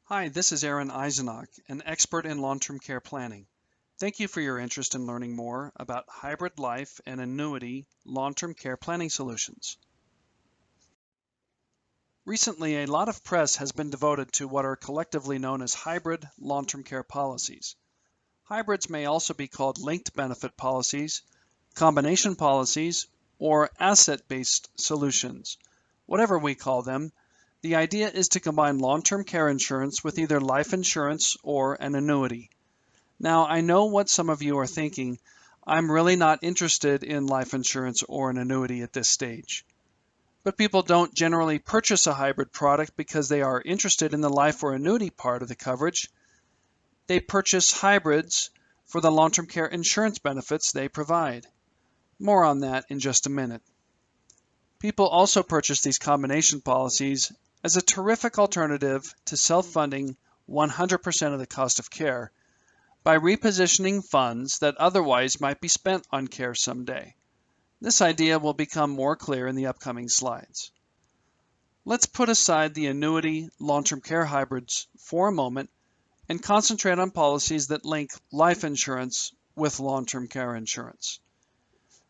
Hi, this is Aaron Eisenach, an expert in long-term care planning. Thank you for your interest in learning more about hybrid life and annuity long-term care planning solutions. Recently, a lot of press has been devoted to what are collectively known as hybrid long-term care policies. Hybrids may also be called linked benefit policies, combination policies, or asset-based solutions. Whatever we call them, the idea is to combine long-term care insurance with either life insurance or an annuity. Now, I know what some of you are thinking. I'm really not interested in life insurance or an annuity at this stage. But people don't generally purchase a hybrid product because they are interested in the life or annuity part of the coverage. They purchase hybrids for the long-term care insurance benefits they provide. More on that in just a minute. People also purchase these combination policies as a terrific alternative to self-funding 100% of the cost of care by repositioning funds that otherwise might be spent on care someday. This idea will become more clear in the upcoming slides. Let's put aside the annuity long-term care hybrids for a moment and concentrate on policies that link life insurance with long-term care insurance.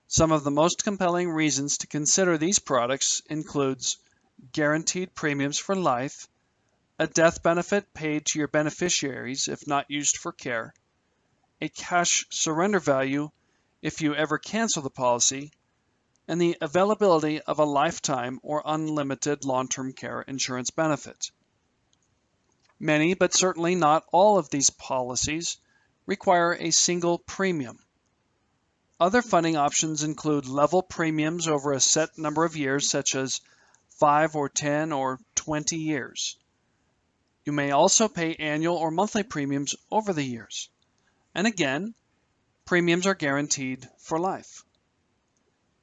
Some of the most compelling reasons to consider these products includes guaranteed premiums for life, a death benefit paid to your beneficiaries if not used for care, a cash surrender value if you ever cancel the policy, and the availability of a lifetime or unlimited long-term care insurance benefit. Many, but certainly not all of these policies require a single premium. Other funding options include level premiums over a set number of years, such as 5 or 10 or 20 years. You may also pay annual or monthly premiums over the years. And again, premiums are guaranteed for life.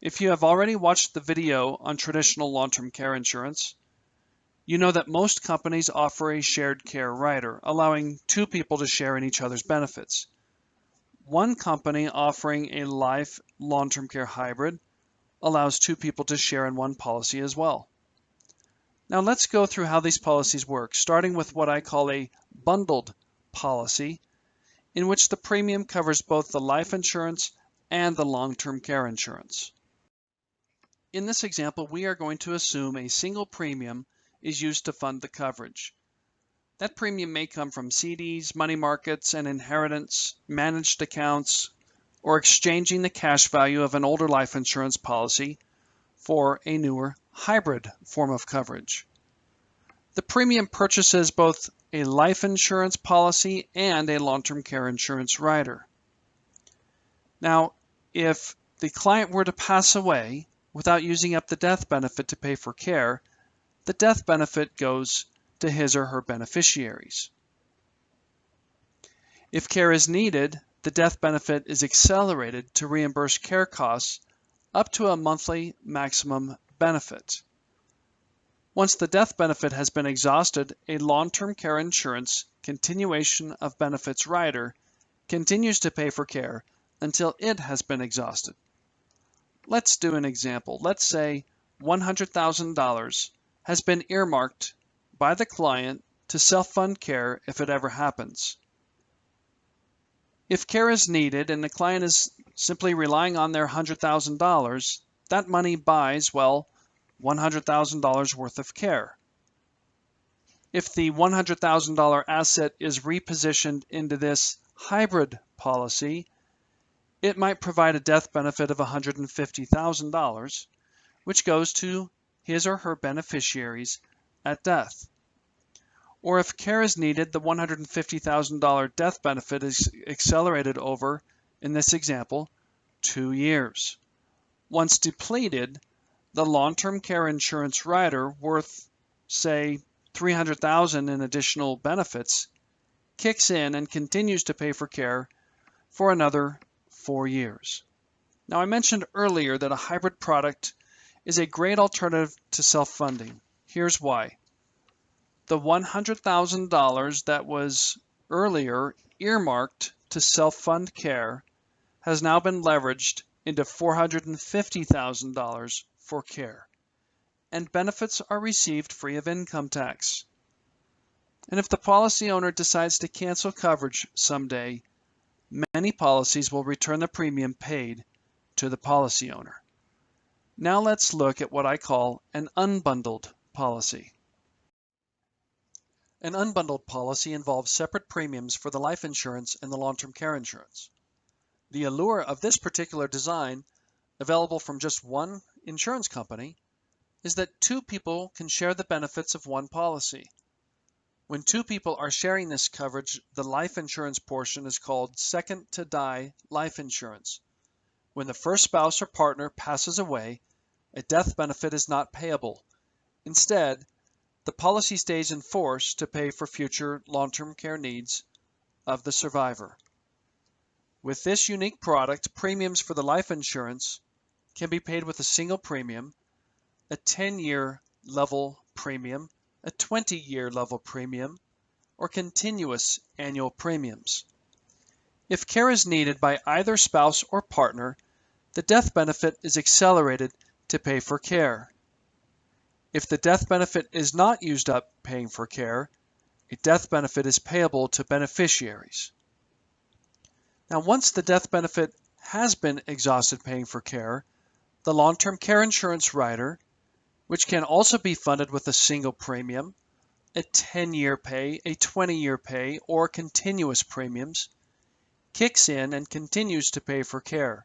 If you have already watched the video on traditional long-term care insurance, you know that most companies offer a shared care rider, allowing two people to share in each other's benefits. One company offering a life long-term care hybrid allows two people to share in one policy as well. Now let's go through how these policies work, starting with what I call a bundled policy, in which the premium covers both the life insurance and the long-term care insurance. In this example, we are going to assume a single premium is used to fund the coverage. That premium may come from CDs, money markets, and inheritance, managed accounts, or exchanging the cash value of an older life insurance policy for a newer hybrid form of coverage. The premium purchases both a life insurance policy and a long-term care insurance rider. Now, if the client were to pass away without using up the death benefit to pay for care, the death benefit goes to his or her beneficiaries. If care is needed, the death benefit is accelerated to reimburse care costs up to a monthly maximum benefit. Once the death benefit has been exhausted, a long-term care insurance continuation of benefits rider continues to pay for care until it has been exhausted. Let's do an example. Let's say $100,000 has been earmarked by the client to self-fund care if it ever happens. If care is needed and the client is simply relying on their $100,000, that money buys, well, $100,000 worth of care. If the $100,000 asset is repositioned into this hybrid policy, it might provide a death benefit of $150,000, which goes to his or her beneficiaries at death. Or if care is needed, the $150,000 death benefit is accelerated over, in this example, 2 years. Once depleted, the long-term care insurance rider worth, say, $300,000 in additional benefits kicks in and continues to pay for care for another 4 years. Now, I mentioned earlier that a hybrid product is a great alternative to self-funding. Here's why. The $100,000 that was earlier earmarked to self-fund care has now been leveraged into $450,000 for care, and benefits are received free of income tax. And if the policy owner decides to cancel coverage someday, many policies will return the premium paid to the policy owner. Now let's look at what I call an unbundled policy. An unbundled policy involves separate premiums for the life insurance and the long-term care insurance. The allure of this particular design, available from just one insurance company, is that two people can share the benefits of one policy. When two people are sharing this coverage, the life insurance portion is called second to die life insurance. When the first spouse or partner passes away, a death benefit is not payable. Instead, the policy stays in force to pay for future long-term care needs of the survivor. With this unique product, premiums for the life insurance can be paid with a single premium, a 10-year level premium, a 20-year level premium, or continuous annual premiums. If care is needed by either spouse or partner, the death benefit is accelerated to pay for care. If the death benefit is not used up paying for care, a death benefit is payable to beneficiaries. Now, once the death benefit has been exhausted paying for care, the long-term care insurance rider, which can also be funded with a single premium, a 10-year pay, a 20-year pay, or continuous premiums, kicks in and continues to pay for care.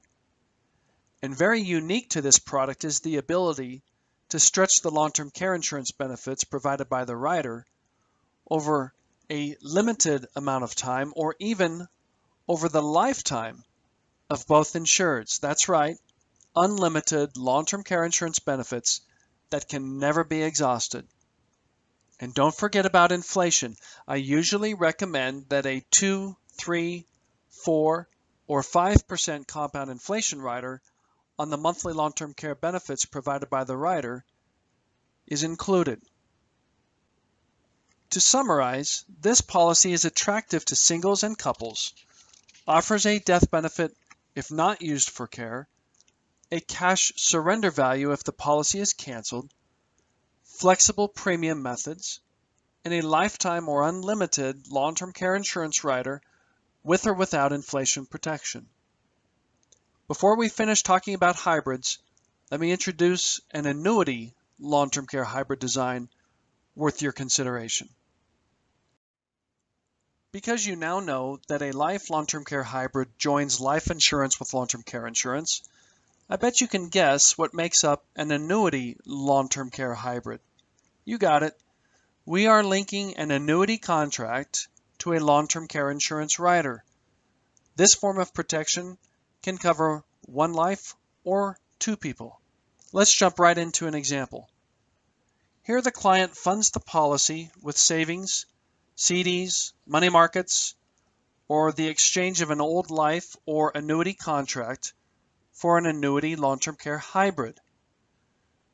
And very unique to this product is the ability to stretch the long-term care insurance benefits provided by the rider over a limited amount of time or even over the lifetime of both insureds. That's right, unlimited long-term care insurance benefits that can never be exhausted. And don't forget about inflation. I usually recommend that a 2, 3, 4, or 5% compound inflation rider on the monthly long-term care benefits provided by the rider is included. To summarize, this policy is attractive to singles and couples, offers a death benefit if not used for care, a cash surrender value if the policy is canceled, flexible premium methods, and a lifetime or unlimited long-term care insurance rider with or without inflation protection. Before we finish talking about hybrids, let me introduce an annuity long-term care hybrid design worth your consideration. Because you now know that a life long-term care hybrid joins life insurance with long-term care insurance, I bet you can guess what makes up an annuity long-term care hybrid. You got it. We are linking an annuity contract to a long-term care insurance rider. This form of protection can cover one life or two people. Let's jump right into an example. Here the client funds the policy with savings, CDs, money markets, or the exchange of an old life or annuity contract for an annuity long-term care hybrid.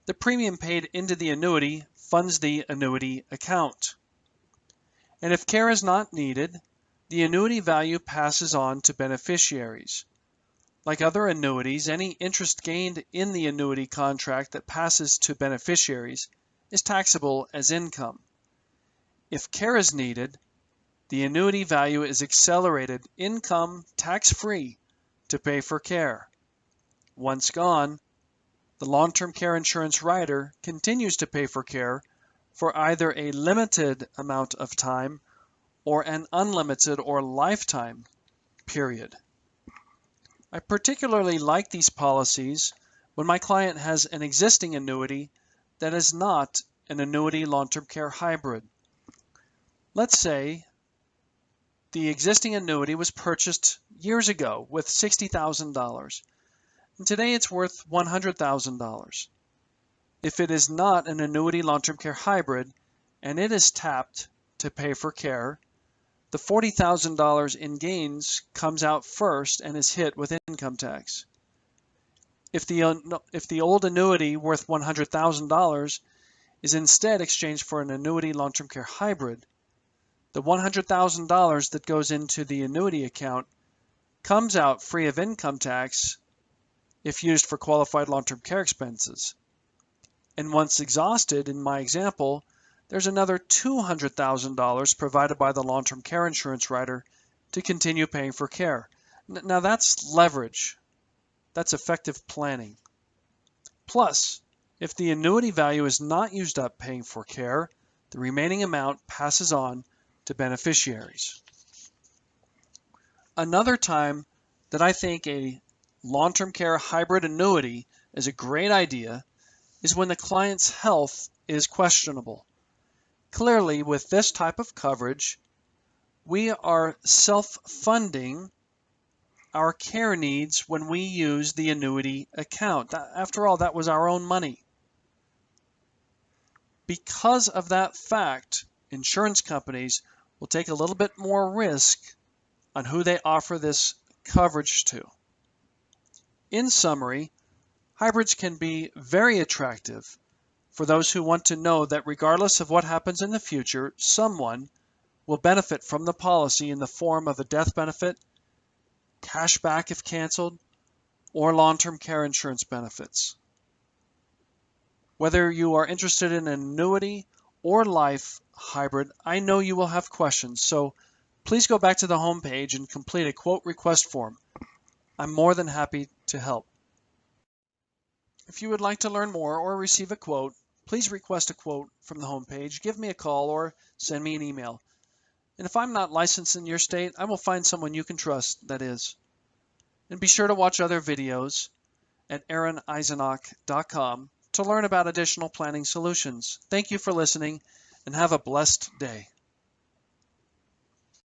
The premium paid into the annuity funds the annuity account. And if care is not needed, the annuity value passes on to beneficiaries. Like other annuities, any interest gained in the annuity contract that passes to beneficiaries is taxable as income. If care is needed, the annuity value is accelerated income tax-free to pay for care. Once gone, the long-term care insurance rider continues to pay for care for either a limited amount of time or an unlimited or lifetime period. I particularly like these policies when my client has an existing annuity that is not an annuity long-term care hybrid. Let's say the existing annuity was purchased years ago with $60,000, and today it's worth $100,000. If it is not an annuity long-term care hybrid and it is tapped to pay for care, the $40,000 in gains comes out first and is hit with income tax. If the old annuity worth $100,000 is instead exchanged for an annuity long-term care hybrid, the $100,000 that goes into the annuity account comes out free of income tax if used for qualified long-term care expenses. And once exhausted, in my example, there's another $200,000 provided by the long-term care insurance rider to continue paying for care. Now that's leverage. That's effective planning. Plus, if the annuity value is not used up paying for care, the remaining amount passes on to beneficiaries. Another time that I think a long-term care hybrid annuity is a great idea is when the client's health is questionable. Clearly, with this type of coverage, we are self-funding our care needs when we use the annuity account. After all, that was our own money. Because of that fact, insurance companies will take a little bit more risk on who they offer this coverage to. In summary, hybrids can be very attractive for those who want to know that regardless of what happens in the future, someone will benefit from the policy in the form of a death benefit, cash back if canceled, or long-term care insurance benefits. Whether you are interested in an annuity or life hybrid, I know you will have questions, so please go back to the home page and complete a quote request form. I'm more than happy to help. If you would like to learn more or receive a quote, please request a quote from the home page, give me a call, or send me an email. And if I'm not licensed in your state, I will find someone you can trust that is. And be sure to watch other videos at aaroneisenach.com to learn about additional planning solutions. Thank you for listening, and have a blessed day.